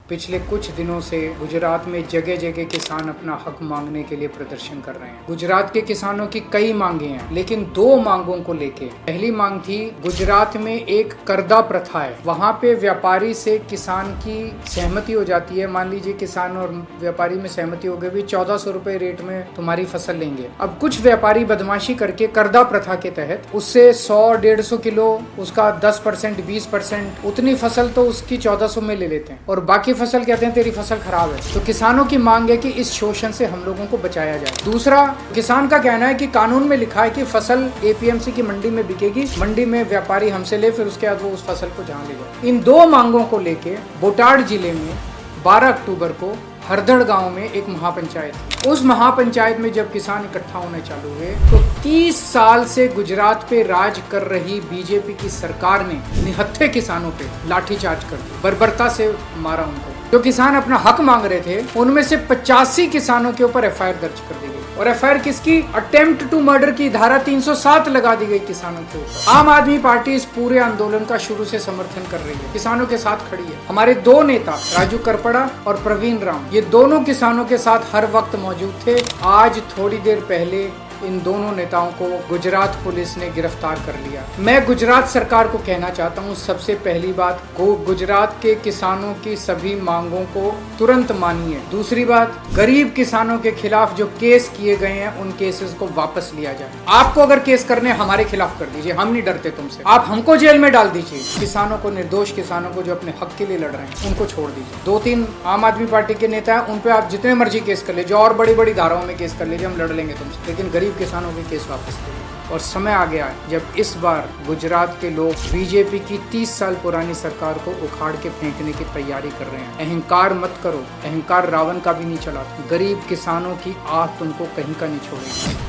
पिछले कुछ दिनों से गुजरात में जगह जगह किसान अपना हक मांगने के लिए प्रदर्शन कर रहे हैं। गुजरात के किसानों की कई मांगे हैं, लेकिन दो मांगों को लेके। पहली मांग थी, गुजरात में एक करदा प्रथा है, वहाँ पे व्यापारी से किसान की सहमति हो जाती है। मान लीजिए किसान और व्यापारी में सहमति हो गई, 1400 रुपए रेट में तुम्हारी फसल लेंगे। अब कुछ व्यापारी बदमाशी करके करदा प्रथा के तहत उससे 100-150 किलो, उसका 10% 20% उतनी फसल तो उसकी 1400 में ले लेते हैं और बाकी फसल कहते हैं तेरी फसल खराब है। तो किसानों की मांग है कि इस शोषण से हम लोगों को बचाया जाए। दूसरा, किसान का कहना है कि कानून में लिखा है कि फसल एपीएमसी की मंडी में बिकेगी, मंडी में व्यापारी हमसे ले, फिर उसके बाद वो उस फसल को जहाँ ले जाए। इन दो मांगों को लेके बोटाड जिले में 12 अक्टूबर को हरदड़ गांव में एक महापंचायत थी। उस महापंचायत में जब किसान इकट्ठा होने चालू हुए तो 30 साल से गुजरात पे राज कर रही बीजेपी की सरकार ने निहत्थे किसानों पे लाठीचार्ज कर दिया, बर्बरता से मारा उनको। जो किसान अपना हक मांग रहे थे उनमें से 85 किसानों के ऊपर एफआईआर दर्ज कर दी गई। और एफआईआर किसकी? अटेम्प्ट टू मर्डर की धारा 307 लगा दी गई किसानों के ऊपर। आम आदमी पार्टी इस पूरे आंदोलन का शुरू से समर्थन कर रही है, किसानों के साथ खड़ी है। हमारे दो नेता राजू करपड़ा और प्रवीण राम, ये दोनों किसानों के साथ हर वक्त मौजूद थे। आज थोड़ी देर पहले इन दोनों नेताओं को गुजरात पुलिस ने गिरफ्तार कर लिया। मैं गुजरात सरकार को कहना चाहता हूँ, सबसे पहली बात, गुजरात के किसानों की सभी मांगों को तुरंत मानिए। दूसरी बात, गरीब किसानों के खिलाफ जो केस किए गए हैं उन केसेस को वापस लिया जाए। आपको अगर केस करने हमारे खिलाफ कर दीजिए, हम नहीं डरते तुमसे। आप हमको जेल में डाल दीजिए। किसानों को, निर्दोष किसानों को जो अपने हक के लिए लड़ रहे हैं उनको छोड़ दीजिए। 2-3 आम आदमी पार्टी के नेता है, उन पे आप जितने मर्जी केस कर लीजिए और बड़ी बड़ी धाराओं में केस कर लीजिए, हम लड़ लेंगे तुमसे, लेकिन गरीब किसानों के केस वापस लीजिए। और समय आ गया है जब इस बार गुजरात के लोग बीजेपी की 30 साल पुरानी सरकार को उखाड़ के फेंकने की तैयारी कर रहे हैं। अहंकार मत करो, अहंकार रावण का भी नहीं चला। गरीब किसानों की आह तुमको कहीं का नहीं छोड़ेगी।